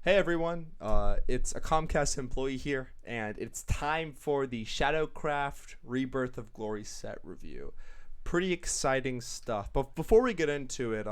Hey everyone, it's AComcastEmployee here, and it's time for the Shadowcraft Rebirth of Glory set review. Pretty exciting stuff. But before we get into it,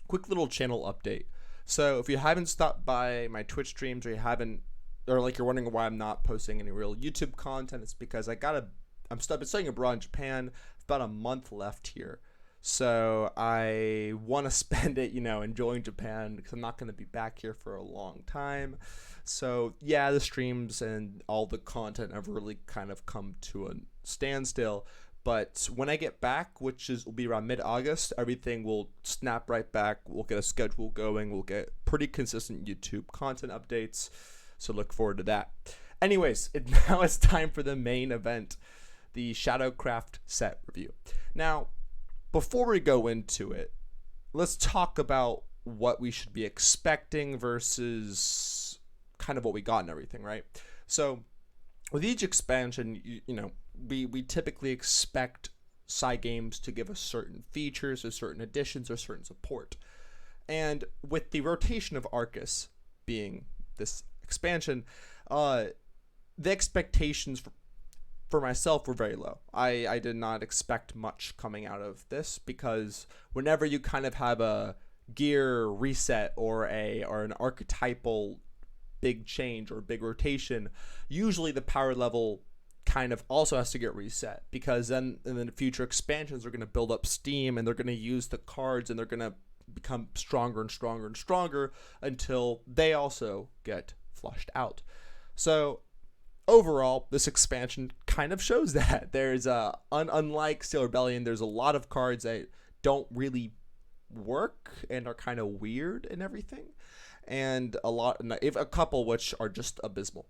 quick little channel update. So if you haven't stopped by my Twitch streams, or you're wondering why I'm not posting any real YouTube content, it's because I'm studying abroad in Japan. About a month left here. So I want to spend it, enjoying Japan because I'm not going to be back here for a long time. So yeah, the streams and all the content have really kind of come to a standstill. But when I get back, will be around mid-August, everything will snap right back. We'll get a schedule going. We'll get pretty consistent YouTube content updates. So look forward to that. Anyways, now it's time for the main event, the Shadowcraft set review. Now, before we go into it, let's talk about what we should be expecting versus kind of what we got and everything, right? So with each expansion, we typically expect side games to give us certain features or certain additions or certain support. And with the rotation of Arcus being this expansion, the expectations for myself were very low. I did not expect much coming out of this because whenever you kind of have a gear reset or an archetypal big change or big rotation, usually the power level kind of also has to get reset, because then in the future expansions are going to build up steam and they're going to use the cards and they're going to become stronger and stronger and stronger until they also get flushed out. So overall, this expansion kind of shows that there's unlike Steel Rebellion, there's a lot of cards that don't really work and are kind of weird and everything, and a couple which are just abysmal.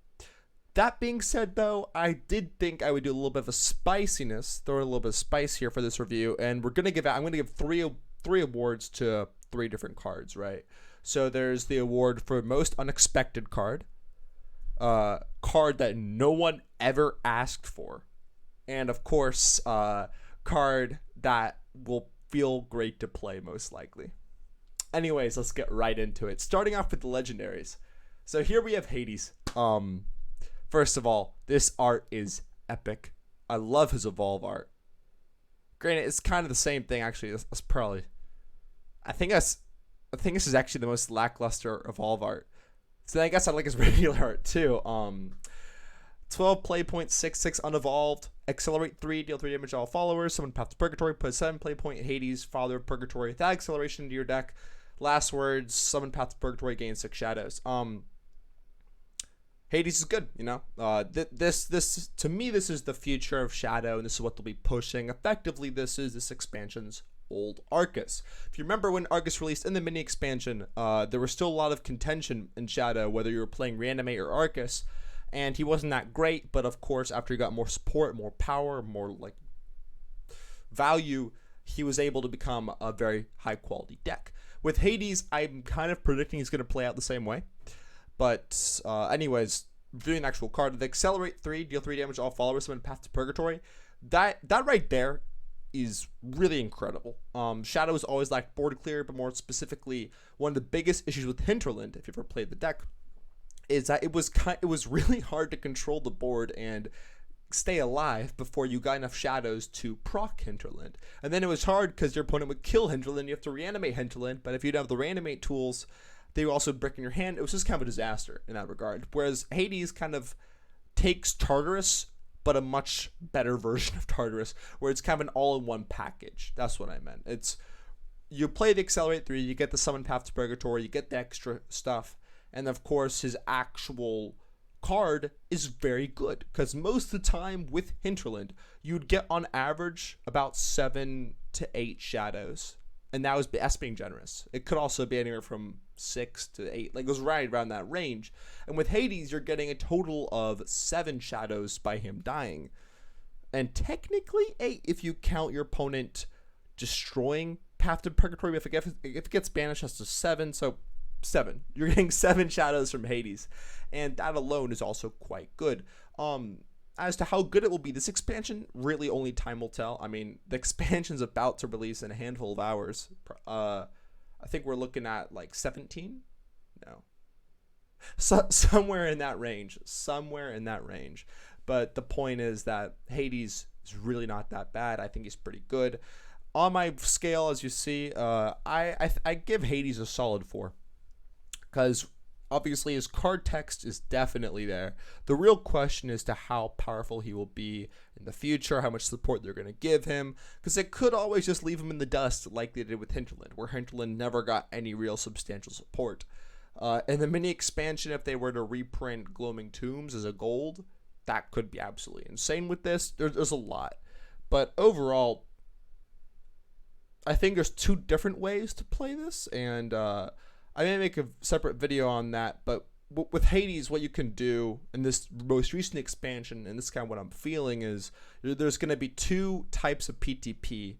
That being said, though, I did think I would do a little bit of a spiciness, throw a little bit of spice here for this review, and I'm gonna give three awards to three different cards, right? So there's the award for most unexpected card that no one ever asked for, and of course card that will feel great to play most likely. Anyways, let's get right into it, starting off with the legendaries. So here we have Hades. First of all, this art is epic. I love his evolve art. Granted, it's kind of the same thing actually. That's probably I think this is actually the most lackluster evolve art. So I guess I like his regular art too. 12 play point, 6/6 unevolved. Accelerate 3, deal 3 damage to all followers. Summon Path to Purgatory. Put 7 play point Hades, Father of Purgatory. That acceleration into your deck. Last words, summon Path to Purgatory, gain 6 shadows. Hades is good, This to me, this is the future of Shadow, and this is what they'll be pushing. Effectively, this is this expansion's old Arcus. If you remember when Arcus released in the mini expansion, there was still a lot of contention in Shadow whether you were playing Reanimate or Arcus, and he wasn't that great. But of course, after he got more support, more power, more value, he was able to become a very high quality deck. With Hades, I'm kind of predicting he's going to play out the same way. But anyways, viewing the actual card, the Accelerate 3, deal 3 damage to all followers, summon Path to Purgatory. That right there is really incredible. Shadow has always lacked board clear, but more specifically, one of the biggest issues with Hinterland, if you've ever played the deck, is that it was really hard to control the board and stay alive before you got enough shadows to proc Hinterland. And then it was hard because your opponent would kill Hinterland, you have to reanimate Hinterland, but if you don't have the reanimate tools, they would also brick in your hand. It was just kind of a disaster in that regard. Whereas Hades kind of takes Tartarus, but a much better version of Tartarus, where it's kind of an all-in-one package. That's what I meant. It's, you play the Accelerate 3, you get the Summon Path to Purgatory, you get the extra stuff, and of course his actual card is very good, because most of the time with Hinterland, you'd get on average about 7 to 8 shadows, and that's being generous. It could also be anywhere from 6 to 8, it goes right around that range. And with Hades, you're getting a total of 7 shadows by him dying, and technically 8 if you count your opponent destroying Path to Purgatory. If it gets banished, that's to 7, so 7. You're getting 7 shadows from Hades, and that alone is also quite good. As to how good it will be, this expansion, really only time will tell. I mean, the expansion's about to release in a handful of hours. I think we're looking at 17? No. Somewhere in that range. Somewhere in that range. But the point is that Hades is really not that bad. I think he's pretty good. On my scale, as you see, I give Hades a solid 4. Because obviously his card text is definitely there. The real question is to how powerful he will be in the future, how much support they're going to give him, because they could always just leave him in the dust like they did with Hinterland, where Hinterland never got any real substantial support. In the mini expansion, if they were to reprint Gloaming Tombs as a gold, that could be absolutely insane with this. There's a lot. But overall, I think there's 2 different ways to play this, and I may make a separate video on that, but with Hades, what you can do in this most recent expansion, and this is kind of what I'm feeling, is there's going to be 2 types of PTP.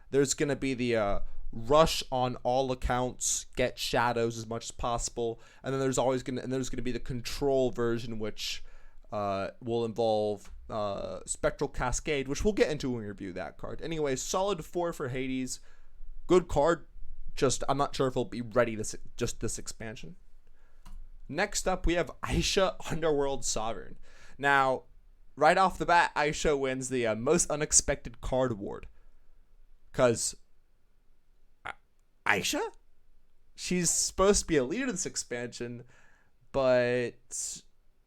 There's going to be the rush on all accounts, get shadows as much as possible, and then there's going to be the control version, which will involve Spectral Cascade, which we'll get into when we review that card. Anyway, solid 4 for Hades. Good card. Just I'm not sure if it'll be ready this expansion. Next up, we have Aisha, Underworld Sovereign. Now, right off the bat, Aisha wins the most unexpected card award. Because Aisha? She's supposed to be a leader this expansion, but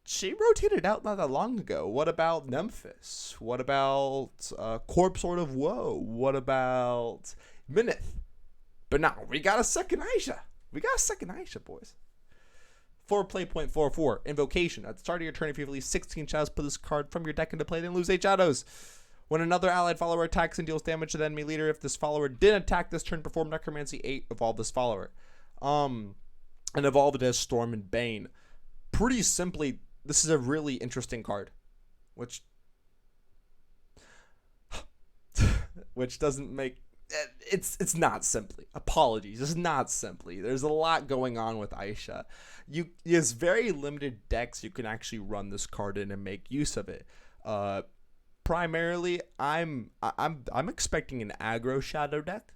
she rotated out not that long ago. What about Memphis? What about Corpse Lord of Woe? What about Minith? But now, we got a second Aisha. We got a second Aisha, boys. 4play.44, Invocation. At the start of your turn, if you have at least 16 shadows, put this card from your deck into play, then lose 8 shadows. When another allied follower attacks and deals damage to the enemy leader, if this follower didn't attack this turn, perform Necromancy 8, evolve this follower. And evolve it as Storm and Bane. Pretty simply, this is a really interesting card. Which doesn't make... It's not simply. Apologies. It's not simply. There's a lot going on with Aisha. There's very limited decks you can actually run this card in and make use of it. Primarily, I'm expecting an aggro shadow deck,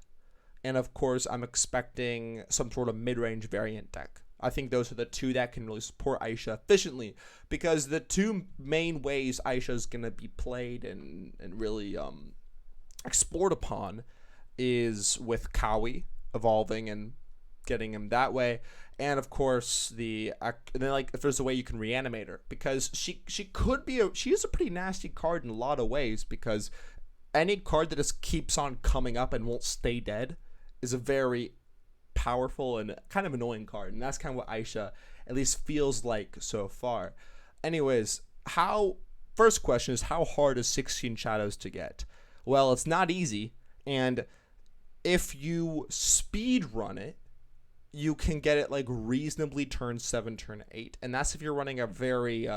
and of course, I'm expecting some sort of mid-range variant deck. I think those are the 2 that can really support Aisha efficiently, because the 2 main ways Aisha is gonna be played and really explored upon is with Cowie evolving and getting him that way, and of course if there's a way you can reanimate her, because she is a pretty nasty card in a lot of ways, because any card that just keeps on coming up and won't stay dead is a very powerful and kind of annoying card, and that's kind of what Aisha at least feels like so far. Anyways, first question is, how hard is 16 shadows to get? Well, it's not easy, and if you speed run it, you can get it like reasonably turn 7, turn 8. And that's if you're running a very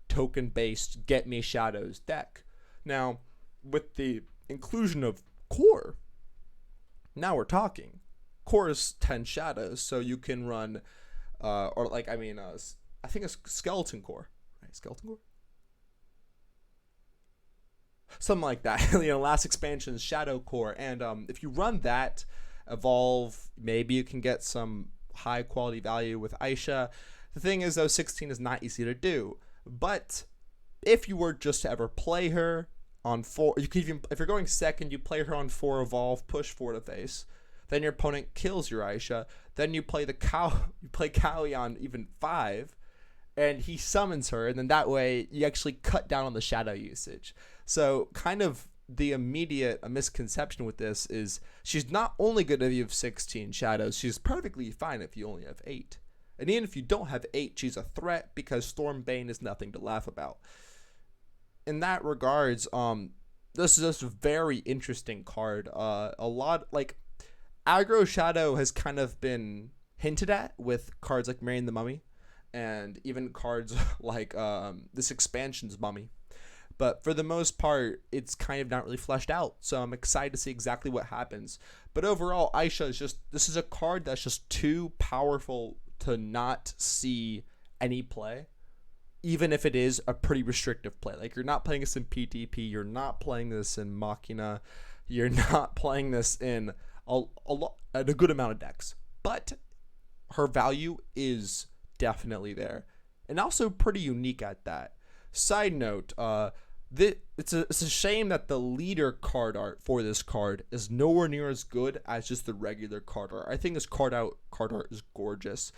token-based get me shadows deck. Now, with the inclusion of Core, now we're talking. Core is 10 shadows, so you can run, I think it's Skeleton Core. Right? Skeleton Core? Something like that. Last expansion's Shadow Core, and if you run that, evolve, maybe you can get some high quality value with Aisha. The thing is, though, 16 is not easy to do, but if you were just to ever play her on 4, you could even, if you're going second, you play her on 4 evolve, push 4 to face, then your opponent kills your Aisha, then you play Cowie on even 5, and he summons her, and then that way you actually cut down on the shadow usage. So kind of the immediate misconception with this is she's not only good if you have 16 shadows, she's perfectly fine if you only have 8. And even if you don't have 8, she's a threat, because Stormbane is nothing to laugh about. In that regards, this is just a very interesting card. A lot, like, aggro shadow has kind of been hinted at with cards like Marrying the Mummy, and even cards like this expansion's Mummy. But for the most part, it's kind of not really fleshed out. So I'm excited to see exactly what happens. But overall, Aisha this is a card that's just too powerful to not see any play. Even if it is a pretty restrictive play. Like, you're not playing this in PTP, you're not playing this in Machina, you're not playing this in a good amount of decks. But her value is definitely there, and also pretty unique at that. Side note, it's a shame that the leader card art for this card is nowhere near as good as just the regular card art. I think this card art is gorgeous.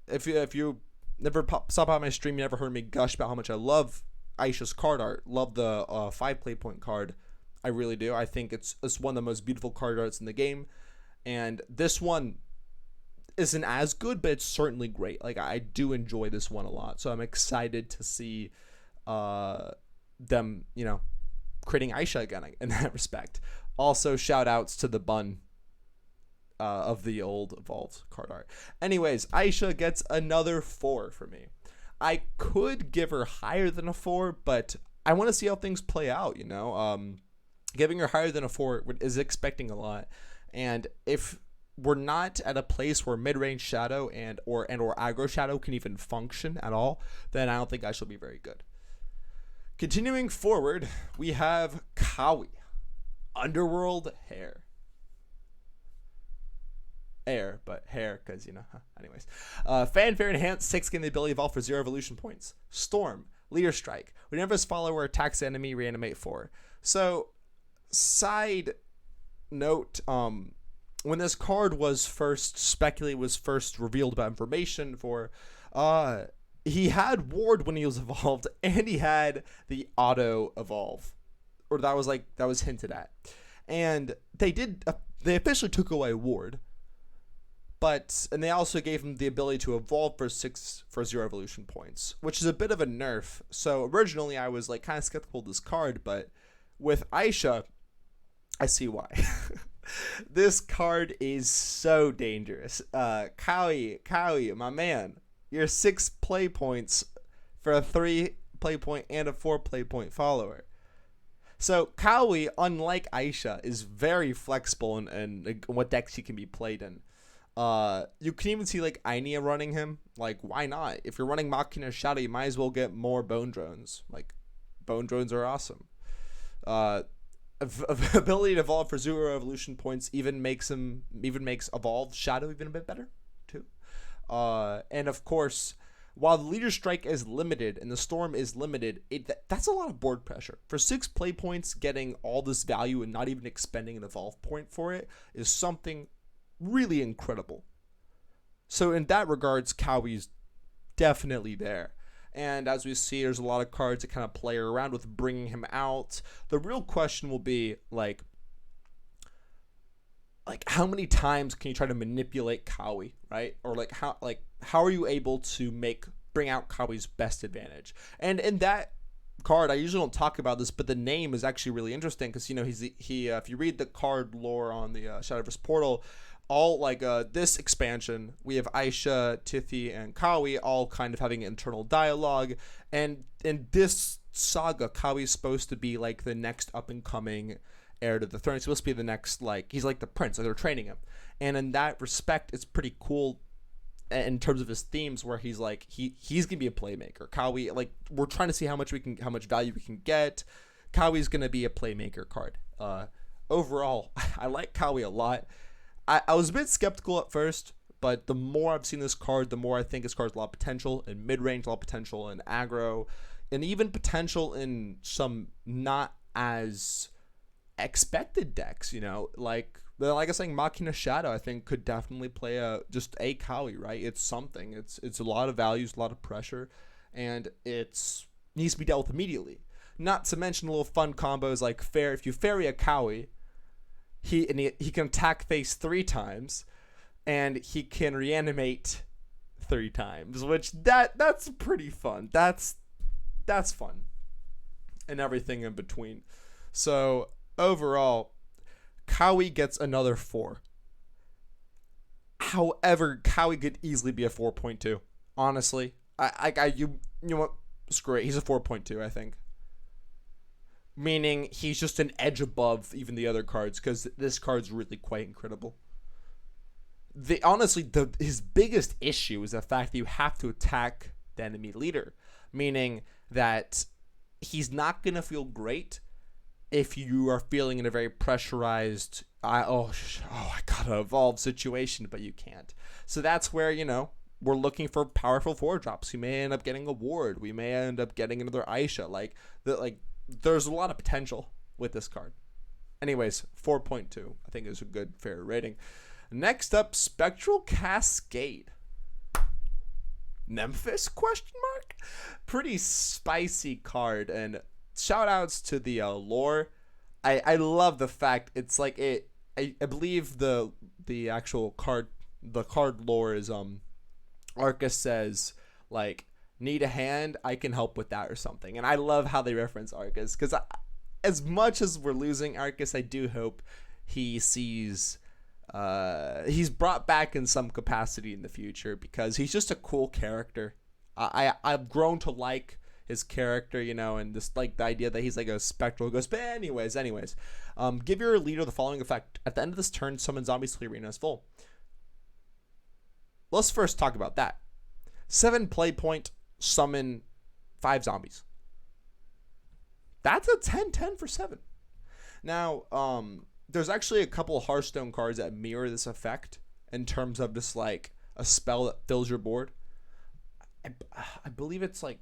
If you never saw by my stream, you never heard me gush about how much I love Aisha's card art. Love the 5 play point card. I really do. I think it's one of the most beautiful card arts in the game, and this one isn't as good, but it's certainly great. Like, I do enjoy this one a lot, so I'm excited to see them, creating Aisha again in that respect. Also, shout outs to the bun of the old evolved card art. Anyways, Aisha gets another 4 for me. I could give her higher than a 4, but I want to see how things play out, Giving her higher than a 4 is expecting a lot. And if we're not at a place where mid-range Shadow and or aggro Shadow can even function at all, then I don't think I shall be very good. Continuing forward, we have Cowie, Underworld Hair. Air, but hair, because, anyways. Fanfare enhanced 6, gain the ability evolve for 0 evolution points. Storm, Leader Strike. Whenever his follower attacks the enemy, reanimate 4. So, side note, when this card was first revealed about information for, he had Ward when he was evolved, and he had the auto evolve, or that was hinted at, and they officially took away Ward, and they also gave him the ability to evolve for 0 evolution points, which is a bit of a nerf. So originally I was kind of skeptical of this card, but with Aisha, I see why. This card is so dangerous. Cowie, my man, you're 6 play points for a 3 play point and a 4 play point follower. So Cowie, unlike Aisha, is very flexible in what decks he can be played in. You can even see Ainia running him. Why not? If you're running Machina Shadow, you might as well get more Bone Drones. Bone Drones are awesome. Ability to evolve for 0 evolution points even makes evolve Shadow even a bit better too. And of course, while the Leader Strike is limited and the Storm is limited, that's a lot of board pressure. For 6 play points, getting all this value and not even expending an evolve point for it is something really incredible. So in that regards, Cowie's definitely there. And as we see, there's a lot of cards that kind of play around with bringing him out. The real question will be, how many times can you try to manipulate Cowie, right? Or, how are you able to bring out Cowie's best advantage? And in that card, I usually don't talk about this, but the name is actually really interesting because, if you read the card lore on the Shadowverse portal, all this expansion, we have Aisha, Titty, and Cowie all kind of having internal dialogue, and in this saga, Cowie's supposed to be the next up and coming heir to the throne. He's supposed to be the next he's like the prince. They're training him, and in that respect, it's pretty cool in terms of his themes, where he's he's gonna be a playmaker. Cowie, we're trying to see how much value we can get. Cowie's gonna be a playmaker card. Overall, I like Cowie a lot. I was a bit skeptical at first, but the more I've seen this card, the more I think this card has a lot of potential in mid-range, a lot of potential in aggro, and even potential in some not as expected decks, like I was saying, Machina Shadow, I think, could definitely play just a Cowie, right? It's something. It's a lot of values, a lot of pressure, and it needs to be dealt with immediately. Not to mention little fun combos like if you ferry a Cowie, he can attack face 3 times, and he can reanimate 3 times, which that's pretty fun. That's fun, and everything in between. So overall, Cowie gets another 4. However, Cowie could easily be a 4.2. Honestly, you know what? Screw it. He's a 4.2. I think. Meaning he's just an edge above even the other cards, because this card's really quite incredible. His biggest issue is the fact that you have to attack the enemy leader, meaning that he's not going to feel great if you are feeling in a very pressurized, I gotta evolve situation, but you can't. So that's where, we're looking for powerful 4-drops. We may end up getting a ward. We may end up getting another Aisha. There's a lot of potential with this card. Anyways, 4.2 I think is a good fair rating. Next up, Spectral Cascade. Memphis ? Pretty spicy card, and shout outs to the lore. I love the fact it's like it. I believe the actual card, the card lore is Arcus says like, need a hand, I can help with that or something. And I love how they reference Arcus, because as much as we're losing Arcus, I do hope he sees he's brought back in some capacity in the future, because he's just a cool character. I've grown to like his character, and just like the idea that he's like a spectral ghost. But anyways, give your leader the following effect: at the end of this turn, summon zombies to the arena is full. Let's first talk about that. 7 play point, summon 5 zombies. That's a 10/10 for 7. Now, there's actually a couple of Hearthstone cards that mirror this effect in terms of just like a spell that fills your board. I believe it's like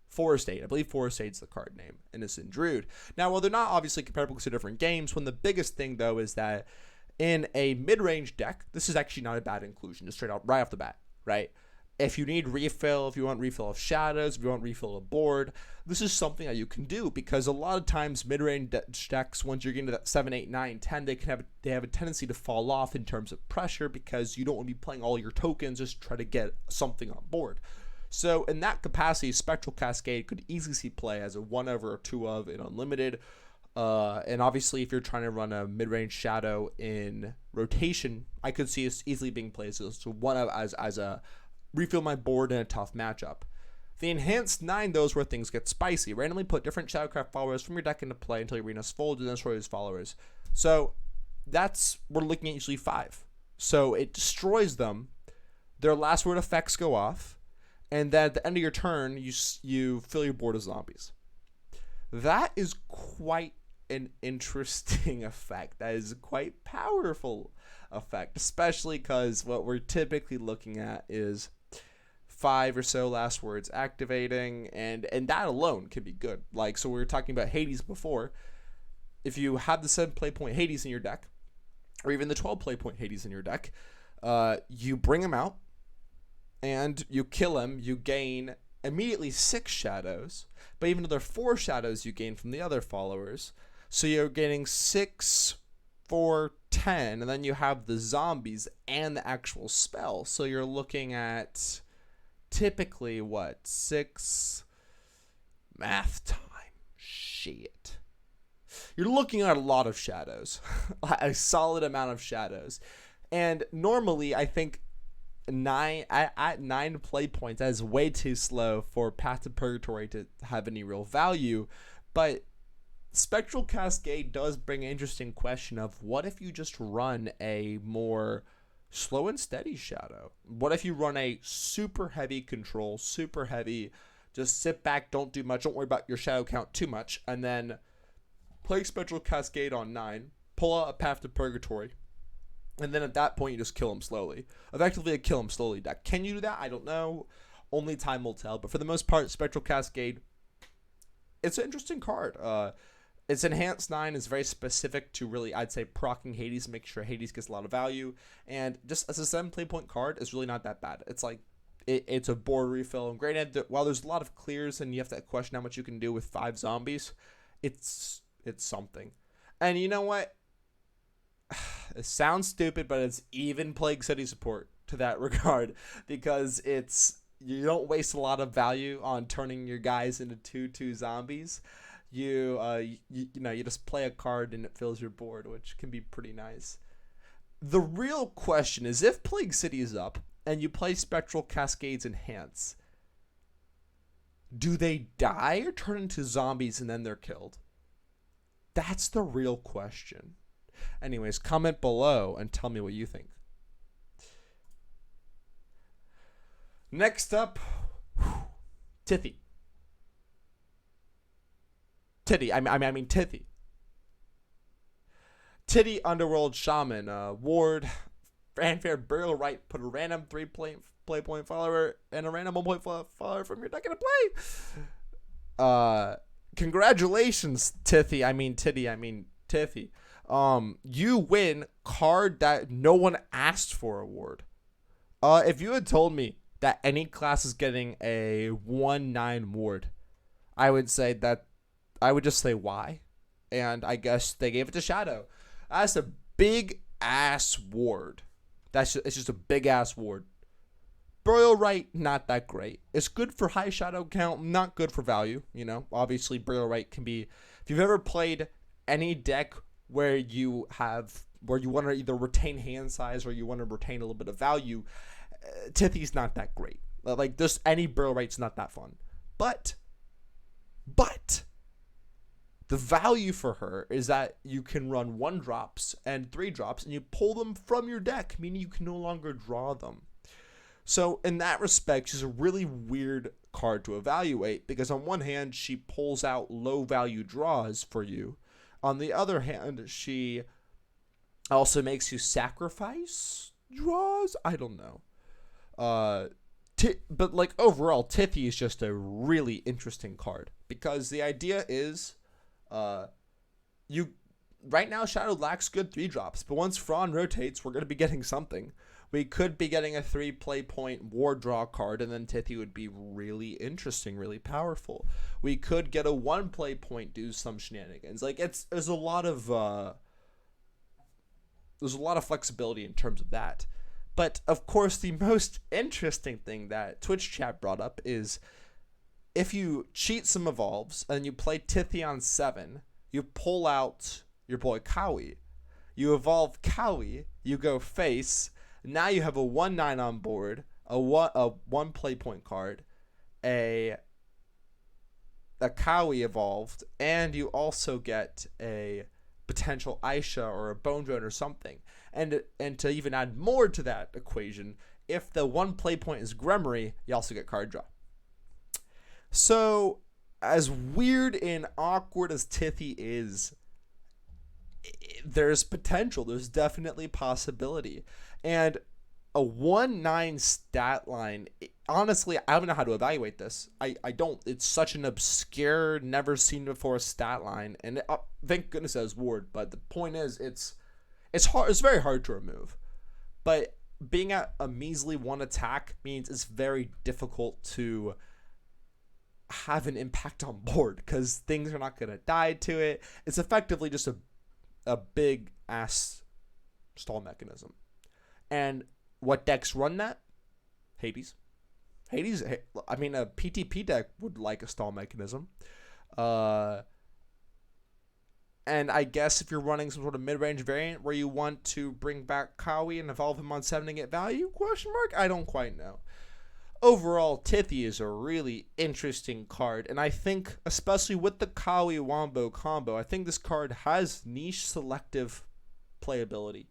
Forest Aid. I believe Forest Aid's the card name, Innocent Druid. Now, while they're not obviously comparable to different games, one of the biggest thing though is that in a mid-range deck, this is actually not a bad inclusion, just straight out right off the bat, right? If you need refill, if you want refill of shadows, if you want refill of board, this is something that you can do, because a lot of times mid-range decks, once you're getting to that 7, 8, 9, 10, they have a tendency to fall off in terms of pressure, because you don't want to be playing all your tokens, just try to get something on board. So in that capacity, Spectral Cascade could easily see play as a 1 over or 2 of in Unlimited. And obviously, if you're trying to run a mid-range shadow in rotation, I could see it easily being played as one of as a refill my board in a tough matchup. The enhanced 9, those where things get spicy. Randomly put different Shadowcraft followers from your deck into play until your arena's full to destroy those followers. So we're looking at usually 5. So it destroys them. Their last word effects go off, and then at the end of your turn, you fill your board with zombies. That is quite an interesting effect. That is a quite powerful effect, especially because what we're typically looking at is 5 or so last words activating, and that alone can be good. Like, so we were talking about Hades before. If you have the 7 play point Hades in your deck, or even the 12 play point Hades in your deck, you bring him out and you kill him, you gain immediately 6 shadows, but even though there are 4 shadows you gain from the other followers, so you're getting 6, 4, 10, and then you have the zombies and the actual spell, so you're looking at typically 6 math time. Shit. You're looking at a lot of shadows, a solid amount of shadows, and normally I think 9 play points, that is way too slow for Path to Purgatory to have any real value. But Spectral Cascade does bring an interesting question of, what if you just run a more slow and steady shadow? What if you run a super heavy control, super heavy, just sit back, don't do much, don't worry about your shadow count too much, and then play Spectral Cascade on 9, pull out a Path to Purgatory, and then at that point, you just kill him slowly. Effectively, a kill him slowly deck. Can you do that? I don't know. Only time will tell. But for the most part, Spectral Cascade, it's an interesting card. Its enhanced 9 is very specific to really, I'd say, proccing Hades, make sure Hades gets a lot of value. And just as a 7 play point card, it's really not that bad. It's like, it's a board refill. And granted, while there's a lot of clears and you have to question how much you can do with 5 zombies, it's something. And you know what? It sounds stupid, but it's even Plague City support to that regard, because you don't waste a lot of value on turning your guys into 2/2 zombies. You just play a card and it fills your board, which can be pretty nice. The real question is, if Plague City is up and you play Spectral Cascade's Enhance, do they die or turn into zombies and then they're killed? That's the real question. Anyways, comment below and tell me what you think. Next up, Titty. Titty. Titty, Underworld Shaman, ward, fanfare, burial rite, put a random 3 play point follower and a random 1 point follower from your deck into play. Congratulations, Titty. You win card that no one asked for award. If you had told me that any class is getting a 1/9 ward, I would just say why. And I guess they gave it to Shadow. That's a big ass ward. It's just a big ass ward. Burial Rite, not that great. It's good for high shadow count, not good for value. Obviously Burial Rite can be, if you've ever played any deck where you want to either retain hand size or you want to retain a little bit of value, Tithy's not that great. Like, just any Burial Rite's not that fun. But the value for her is that you can run 1-drops and 3-drops and you pull them from your deck, meaning you can no longer draw them. So in that respect, she's a really weird card to evaluate, because on one hand, she pulls out low value draws for you. On the other hand, she also makes you sacrifice draws? I don't know. But like overall, Tithy is just a really interesting card, because the idea is right now Shadow lacks good 3-drops, but once Fran rotates, we're going to be getting something. We could be getting a 3 play point war draw card, and then Tithy would be really interesting, really powerful. We could get a 1 play point, do some shenanigans. Like, there's a lot of flexibility in terms of that. But of course, the most interesting thing that Twitch chat brought up is, if you cheat some evolves and you play Tithy on 7, you pull out your boy Cowie. You evolve Cowie, you go face. Now you have a 1/9 on board, a 1 play point card, a Cowie evolved, and you also get a potential Aisha or a Bone Drone or something. And to even add more to that equation, if the 1 play point is Gremory, you also get card draw. So, as weird and awkward as Tithy is, there's potential. There's definitely possibility. And a 1/9 stat line, honestly, I don't know how to evaluate this. I don't. It's such an obscure, never seen before stat line. And thank goodness it has ward. But the point is, it's hard. It's very hard to remove. But being at a measly 1 attack means it's very difficult to have an impact on board, because things are not going to die to it. It's effectively just a big ass stall mechanism. And what decks run that? Hades. A PTP deck would like a stall mechanism. And I guess if you're running some sort of mid-range variant where you want to bring back Cowie and evolve him on 7 to get value? ? I don't quite know. Overall, Tithy is a really interesting card, and I think, especially with the Cowie Wombo combo, I think this card has niche selective playability.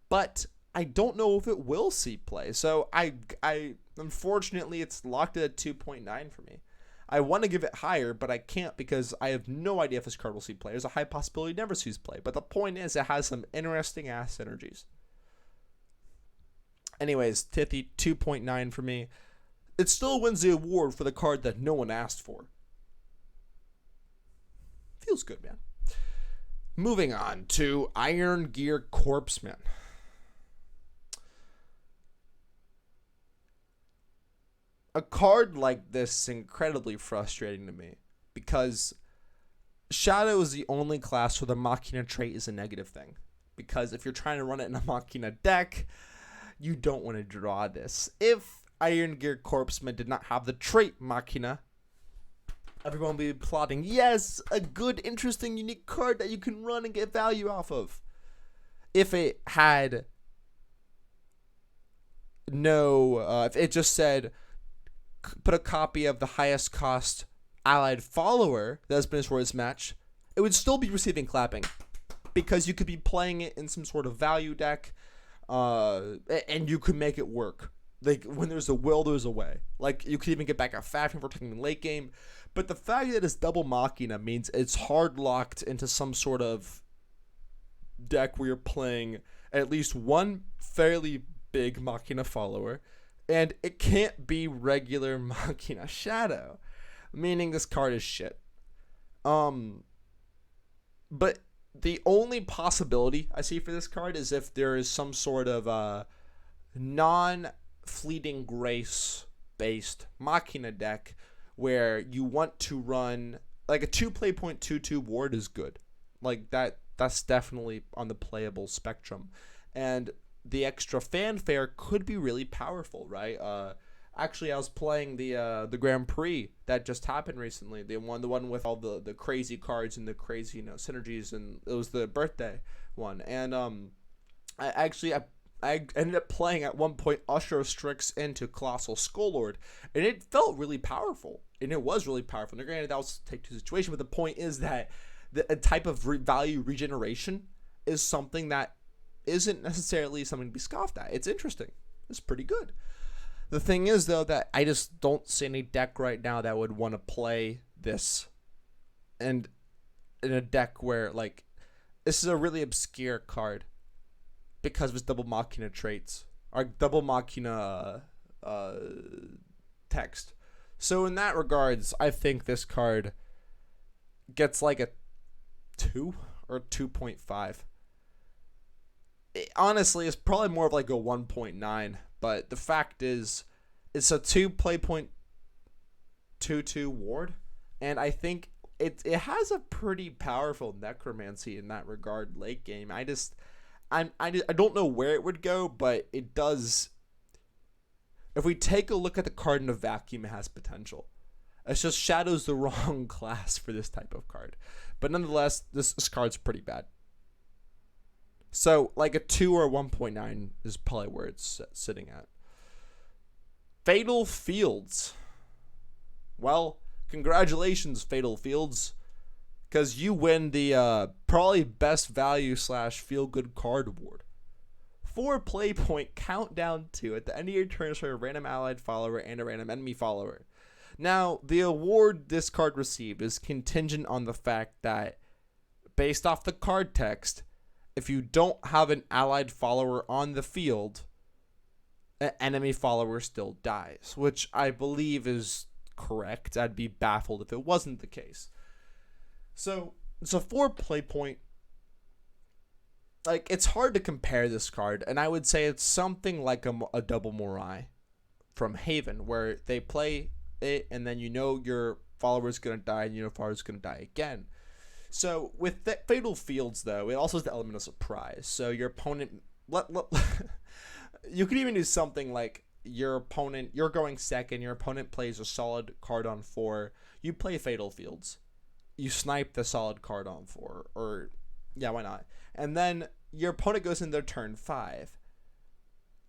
But I don't know if it will see play, so I unfortunately, it's locked at 2.9 for me. I want to give it higher, but I can't, because I have no idea if this card will see play. There's a high possibility it never sees play, but the point is, it has some interesting ass synergies. Anyways, Tithy, 2.9 for me. It still wins the award for the card that no one asked for. Feels good, man. Moving on to Iron Gear Corpseman. A card like this is incredibly frustrating to me, because Shadow is the only class where the Machina trait is a negative thing. Because if you're trying to run it in a Machina deck, you don't want to draw this. If Iron Gear Corpseman did not have the trait Machina, everyone would be plotting, yes, a good, interesting, unique card that you can run and get value off of. If it had if it just said, put a copy of the highest cost allied follower that has been a Royce match, it would still be receiving clapping, because you could be playing it in some sort of value deck, and you could make it work. Like, when there's a will, there's a way. Like, you could even get back a faction if we're talking late game. But the fact that it's double Machina means it's hard locked into some sort of deck where you're playing at least one fairly big Machina follower, And it can't be regular Machina Shadow, meaning this card is shit. But the only possibility I see for this card is if there is some sort of non-fleeting grace based Machina deck where you want to run like a 2-play.22 ward is good. Like that's definitely on the playable spectrum. And the extra fanfare could be really powerful, right? Actually, I was playing the Grand Prix that just happened recently. The one with all the crazy cards and the crazy synergies, and it was the birthday one. And I ended up playing at one point Usher Strix into Colossal Skull, and it felt really powerful, and it was really powerful. Now, granted, that was a take two situation, but the point is that a type of value regeneration is something that isn't necessarily something to be scoffed at. It's interesting. It's pretty good. The thing is, though, that I just don't see any deck right now that would want to play this. And in a deck where, like, this is a really obscure card because of its double Machina traits. Or double Machina text. So in that regards, I think this card gets like a 2 or 2.5. Honestly, it's probably more of like a 1.9, but the fact is, it's a 2-play.22 ward, and I think it has a pretty powerful necromancy in that regard late game. I don't know where it would go, but it does. If we take a look at the card in a vacuum, it has potential. It's just Shadow's the wrong class for this type of card, but nonetheless, this card's pretty bad. So, like a 2 or 1.9 is probably where it's sitting at. Fatal Fields. Well, congratulations, Fatal Fields. Because you win the probably best value / feel good card award. 4 play point countdown 2 at the end of your turn for a random allied follower and a random enemy follower. Now, the award this card received is contingent on the fact that, based off the card text, if you don't have an allied follower on the field, an enemy follower still dies, which I believe is correct. I'd be baffled if it wasn't the case. So it's a 4 play point. Like, it's hard to compare this card, and I would say it's something like a double Morai from Haven, where they play it, and then you know your follower's going to die, and your follower's going to die again. So, with the Fatal Fields, though, it also has the element of surprise. So, your opponent... you could even do something like your opponent... You're going second. Your opponent plays a solid card on 4. You play Fatal Fields. You snipe the solid card on 4. Or, yeah, why not? And then your opponent goes in their turn 5.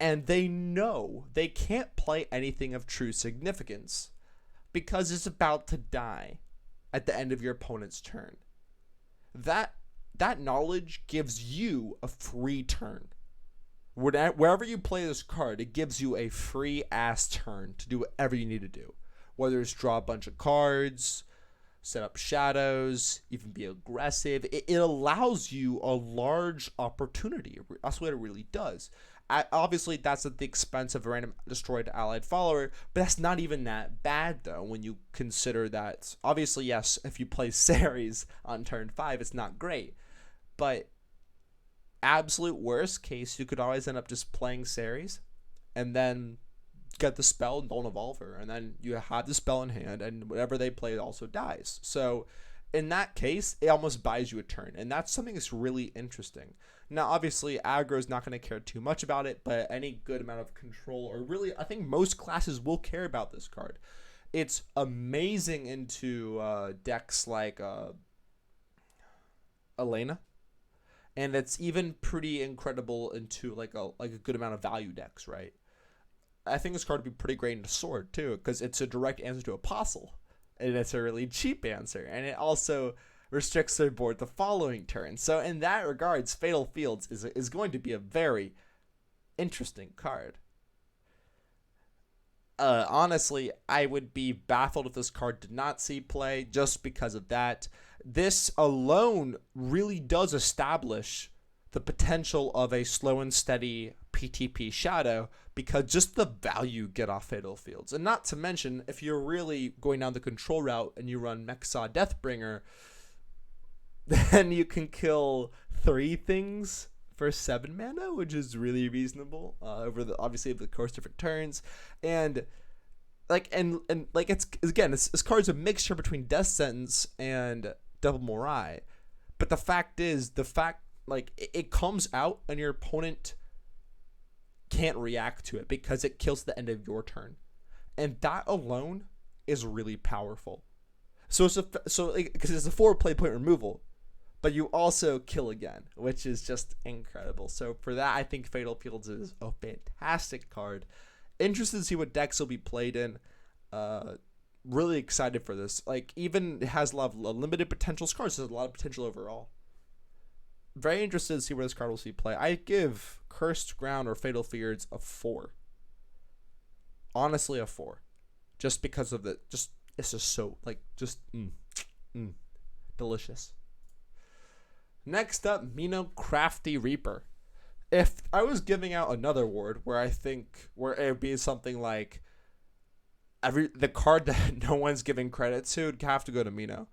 And they know they can't play anything of true significance because it's about to die at the end of your opponent's turn. That knowledge gives you a free turn. Wherever you play this card, it gives you a free ass turn to do whatever you need to do. Whether it's draw a bunch of cards, set up shadows, even be aggressive. It allows you a large opportunity. That's what it really does. Obviously, that's at the expense of a random destroyed allied follower, but that's not even that bad, though, when you consider that. Obviously, yes, if you play Ceres on turn 5, it's not great, but absolute worst case, you could always end up just playing Ceres, and then get the spell and don't evolve her, and then you have the spell in hand, and whatever they play also dies. So, in that case, it almost buys you a turn, and that's something that's really interesting. Now, obviously, aggro is not going to care too much about it, but any good amount of control, or really, I think most classes will care about this card. It's amazing into decks like Elena, and it's even pretty incredible into like a good amount of value decks, right? I think this card would be pretty great into Sword, too, because it's a direct answer to Apostle, and it's a really cheap answer, and it also restricts their board the following turn. So in that regards, Fatal Fields is going to be a very interesting card. Honestly, I would be baffled if this card did not see play just because of that. This alone really does establish the potential of a slow and steady PTP Shadow, because just the value you get off Fatal Fields. And not to mention, if you're really going down the control route and you run MEK Saw Death Bringer, then you can kill 3 things for 7 mana, which is really reasonable over the course of different turns. And it's cards a mixture between Death Sentence and Double Morai. But the fact is, it comes out and your opponent can't react to it because it kills the end of your turn, and that alone is really powerful. So because it's a 4 play point removal, but you also kill again, which is just incredible. So for that, I think Fatal Fields is a fantastic card. Interested to see what decks will be played in. Really excited for this. Even it has a lot of limited potential cards. There's a lot of potential overall. Very interested to see where this card will see play. I give Cursed Ground or Fatal Fields a 4. Honestly, a 4. Just because of it's just so, delicious. Next up, Crafty Reaper. If I was giving out another award where it would be something like the card that no one's giving credit to, it'd have to go to Mino.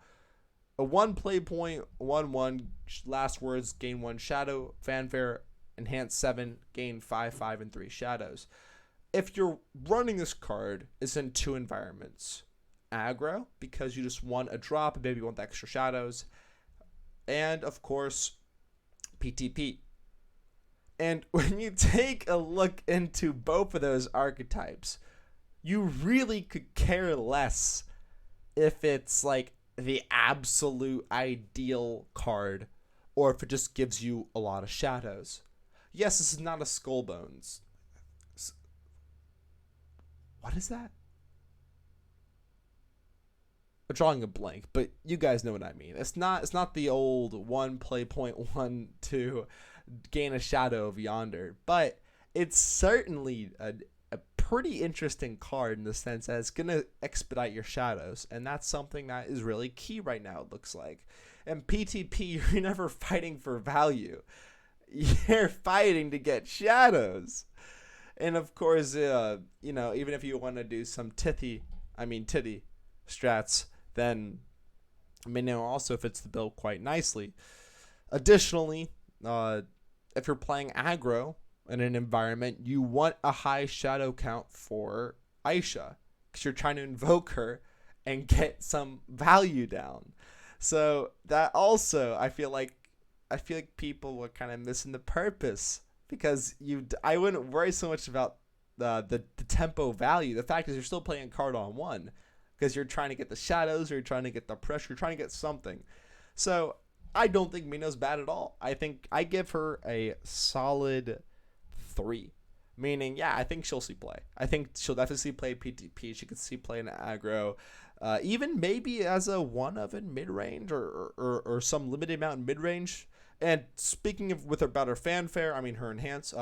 A 1 play point, 1/1, last words, gain 1 shadow, fanfare, enhance 7, gain 5/5, and 3 shadows. If you're running this card, it's in 2 environments. Aggro, because you just want a drop and maybe you want the extra shadows. And, of course, PTP. And when you take a look into both of those archetypes, you really could care less if it's the absolute ideal card or if it just gives you a lot of shadows. Yes, this is not a Skullbones. What is that? I'm drawing a blank, but you guys know what I mean. It's not the old 1 play point 1 to gain a shadow of yonder, but it's certainly a pretty interesting card in the sense that it's gonna expedite your shadows, and that's something that is really key right now, it looks like. And PTP, you're never fighting for value. You're fighting to get shadows. And of course, even if you want to do some Titty strats, then Mino also fits the bill quite nicely. Additionally, if you're playing aggro in an environment, you want a high shadow count for Aisha because you're trying to invoke her and get some value down. So that also, I feel like people were kind of missing the purpose, because I wouldn't worry so much about the tempo value. The fact is, you're still playing a card on 1 because you're trying to get the shadows, or you're trying to get the pressure, you're trying to get something. So I don't think Mino's bad at all. I think I give her a solid 3. Meaning, yeah, I think she'll see play. I think she'll definitely see play PTP. She could see play in aggro. Even maybe as a 1 of in mid-range or some limited amount in mid-range. And speaking of about her fanfare, her enhance,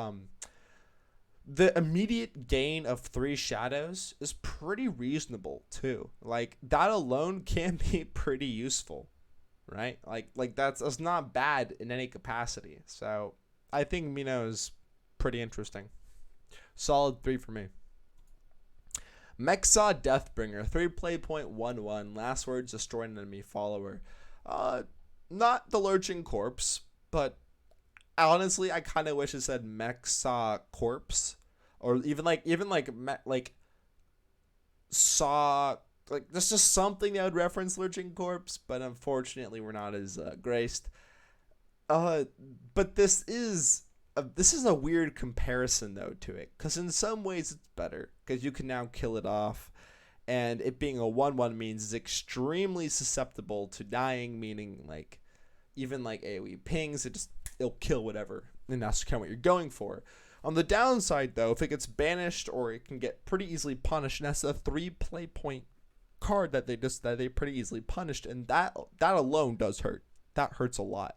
the immediate gain of 3 shadows is pretty reasonable too. That alone can be pretty useful, right? That's not bad in any capacity. So I think Mino is pretty interesting. Solid 3 for me. MEK Saw Death Bringer, 3 play point 1/1. Last words, destroy an enemy follower. Not the Lurching Corpse, but honestly, I kind of wish it said MEK Saw Corpse, or even Saw. There's just something that would reference Lurching Corpse, but unfortunately, we're not as graced. But this is a weird comparison though to it, because in some ways it's better because you can now kill it off, and it being a 1/1 means it's extremely susceptible to dying, meaning even AoE pings, it'll kill whatever, and that's kind of what you're going for. On the downside though, if it gets banished, or it can get pretty easily punished, and that's a 3 play point card that they pretty easily punished, and that alone does hurt. That hurts a lot.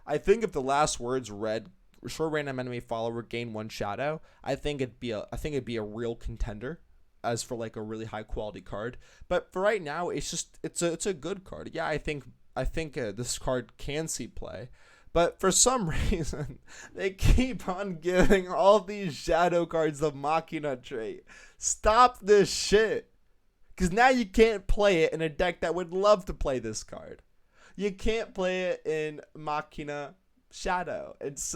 I think if the last words read restore random enemy follower, gain 1 shadow, I think it'd be a real contender as for a really high quality card. But for right now, it's a good card. Yeah, I think this card can see play, But for some reason, they keep on giving all these shadow cards the Machina trait. Stop this shit. Because now you can't play it in a deck that would love to play this card. You can't play it in Machina Shadow. It's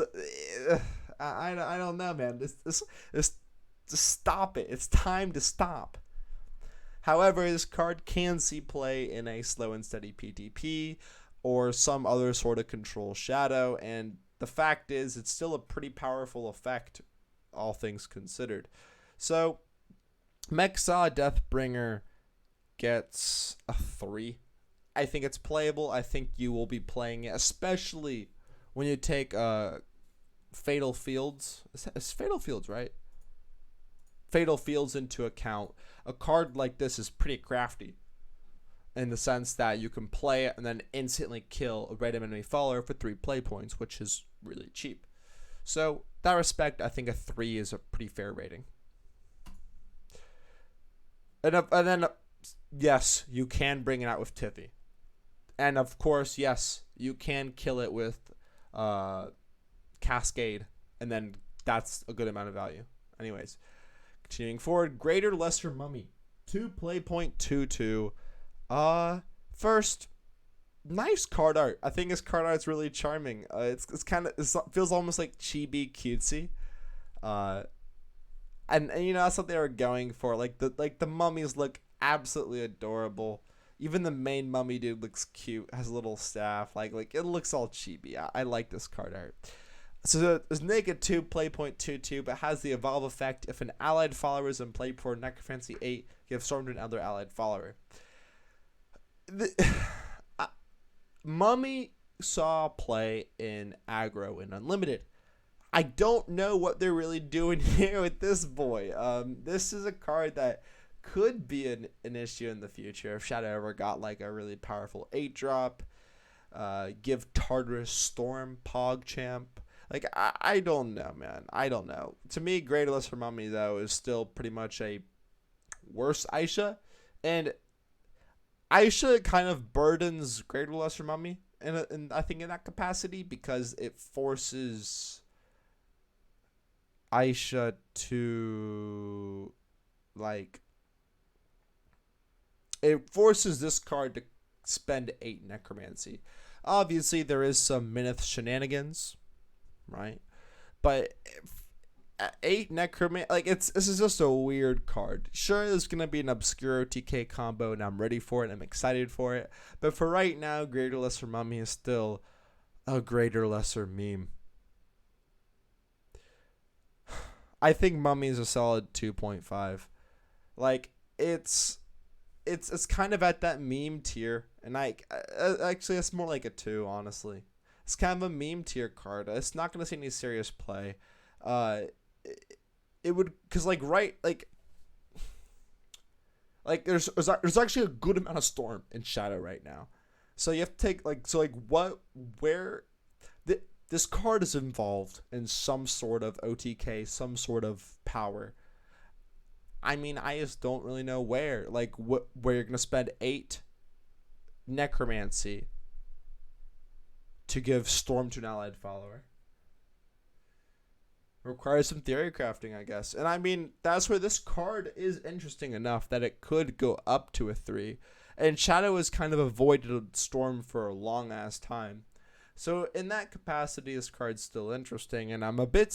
I don't know, man. This just stop it. It's time to stop. However, this card can see play in a slow and steady PTP or some other sort of control shadow, and the fact is it's still a pretty powerful effect, all things considered. So MEK Saw Death Bringer gets a 3. I think it's playable. I think you will be playing it, especially when you take Fatal Fields. It's Fatal Fields, right? Fatal Fields into account. A card like this is pretty crafty in the sense that you can play it and then instantly kill a random enemy follower for 3 play points, which is really cheap. So, that respect, I think a 3 is a pretty fair rating. And then, yes, you can bring it out with Titty. And of course, yes, you can kill it with Cascade, and then that's a good amount of value. Anyways, continuing forward, Greater Lesser Mummy, 2 play point 2/2. First, nice card art. I think his card art's really charming. It's kind of, it feels almost like chibi cutesy. And you know, that's what they were going for. Like the mummies look absolutely adorable. Even the main mummy dude looks cute. Has a little staff. Like it looks all chibi. I like this card art. So there's naked 2 play point 2/2, but has the evolve effect. If an allied follower is in play for Necromancy 8, give Storm to another allied follower. Mummy saw play in aggro in Unlimited. I don't know what they're really doing here with this boy. This is a card that could be an issue in the future if Shadow ever got like a really powerful 8-drop. Give Tartarus Storm PogChamp. Like, I don't know, man. I don't know. To me, Greater Lesser Mummy, though, is still pretty much a worse Aisha. And Aisha kind of burdens Greater Lesser Mummy, and I think in that capacity, because it forces Aisha to, like, it forces this card to spend 8 Necromancy. Obviously, there is some Minith shenanigans, right? But 8 Necromancy, like, this is just a weird card. Sure, there's going to be an obscure OTK combo, and I'm ready for it, I'm excited for it. But for right now, Greater Lesser Mummy is still a Greater Lesser meme. I think Mummy is a solid 2.5. Like, it's kind of at that meme tier, and actually it's more like a 2, honestly. It's kind of a meme tier card. It's not going to see any serious play. It would, because there's actually a good amount of Storm in Shadow right now. So you have to take, this card is involved in some sort of OTK, some sort of power. I mean, I just don't really know where. Like, where you're going to spend 8 Necromancy to give Storm to an allied follower. Requires some theory crafting, I guess. And I mean, that's where this card is interesting enough that it could go up to a 3. And Shadow has kind of avoided Storm for a long-ass time. So in that capacity, this card's still interesting, and I'm a bit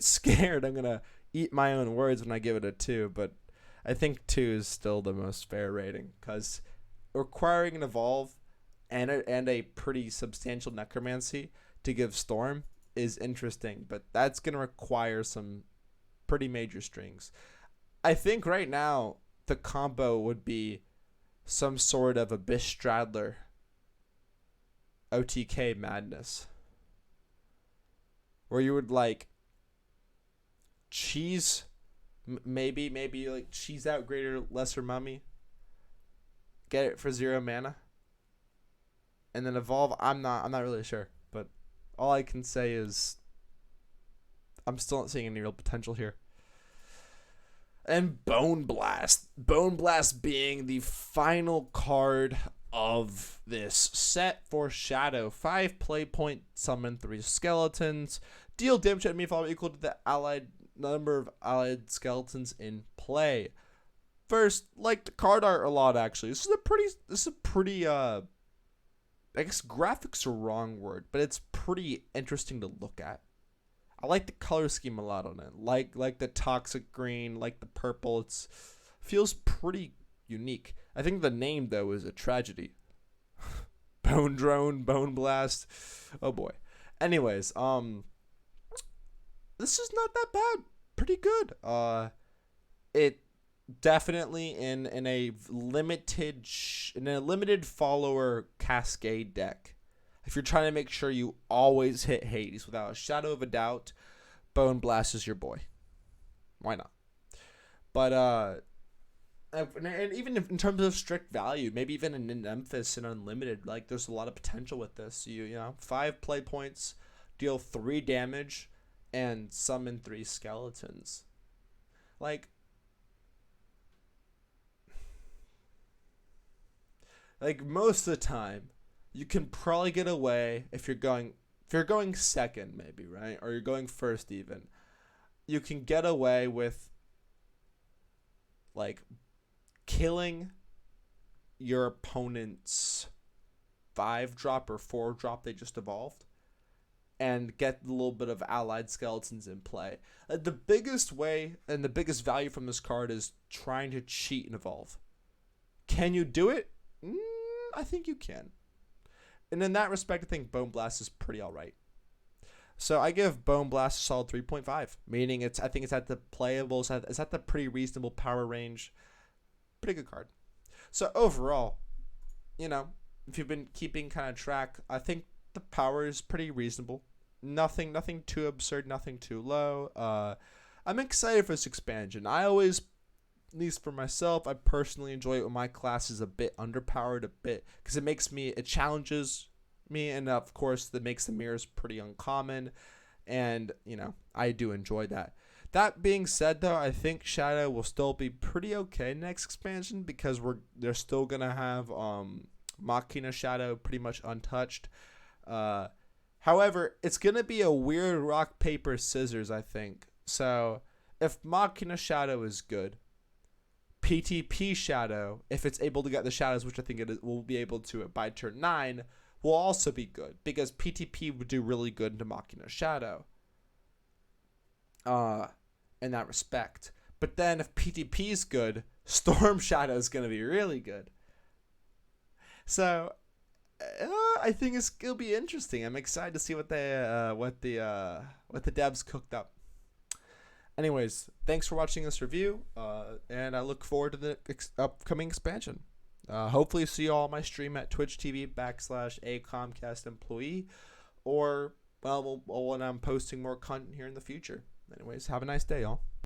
scared I'm gonna eat my own words when I give it a 2, but I think 2 is still the most fair rating, because requiring an evolve and a pretty substantial Necromancy to give Storm is interesting, but that's gonna require some pretty major strings. I think right now the combo would be some sort of Abyss Straddler OTK madness, where you would like cheese, maybe like cheese out Greater Lesser Mummy, get it for 0 mana, and then evolve. I'm not really sure, but all I can say is I'm still not seeing any real potential here. And Bone Blast being the final card of this set for Shadow. 5 play point, summon 3 skeletons, deal damage to enemy follower equal to the allied number of allied skeletons in play. First, like the card art a lot actually. This is a pretty I guess graphics are wrong word, but it's pretty interesting to look at. I like the color scheme a lot on it. Like the toxic green, like the purple. It's feels pretty unique. I think the name though is a tragedy. Bone drone, bone blast. Oh boy. Anyways, this is not that bad. Pretty good. It definitely in a limited follower Cascade deck. If you're trying to make sure you always hit Hades without a shadow of a doubt, Bone Blast is your boy. Why not? But and even in terms of strict value, maybe even in Memphis and Unlimited, like there's a lot of potential with this. You know, 5 play points, deal 3 damage, and summon 3 skeletons. Like most of the time, you can probably get away if you're going second maybe, right? Or you're going first even. You can get away with like killing your opponent's 5-drop or 4-drop they just evolved and get a little bit of allied skeletons in play. The biggest way and the biggest value from this card is trying to cheat and evolve. Can you do it? I think you can. And in that respect, I think Bone Blast is pretty alright. So I give Bone Blast a solid 3.5, meaning I think it's at the playable, it's at the pretty reasonable power range. Pretty good card. So overall, you know, if you've been keeping kind of track, I think the power is pretty reasonable. Nothing too absurd, nothing too low. I'm excited for this expansion. I always, at least for myself, I personally enjoy it when my class is a bit underpowered, because it challenges me, and of course that makes the mirrors pretty uncommon, and you know, I do enjoy that. That being said though, I think Shadow will still be pretty okay next expansion, because they're still gonna have Machina Shadow pretty much untouched. However, it's gonna be a weird rock paper scissors, I think. So if Machina Shadow is good, PTP Shadow, if it's able to get the shadows, which I think it will be able to by turn 9, will also be good, because PTP would do really good into Machina Shadow. In that respect. But then if PTP is good, Storm Shadow is going to be really good. So I think it'll be interesting. I'm excited to see what the devs cooked up. Anyways, thanks for watching this review, and I look forward to the upcoming expansion. Hopefully see you all on my stream at Twitch TV /AComcastEmployee, or when I'm posting more content here in the future. Anyways, have a nice day, y'all.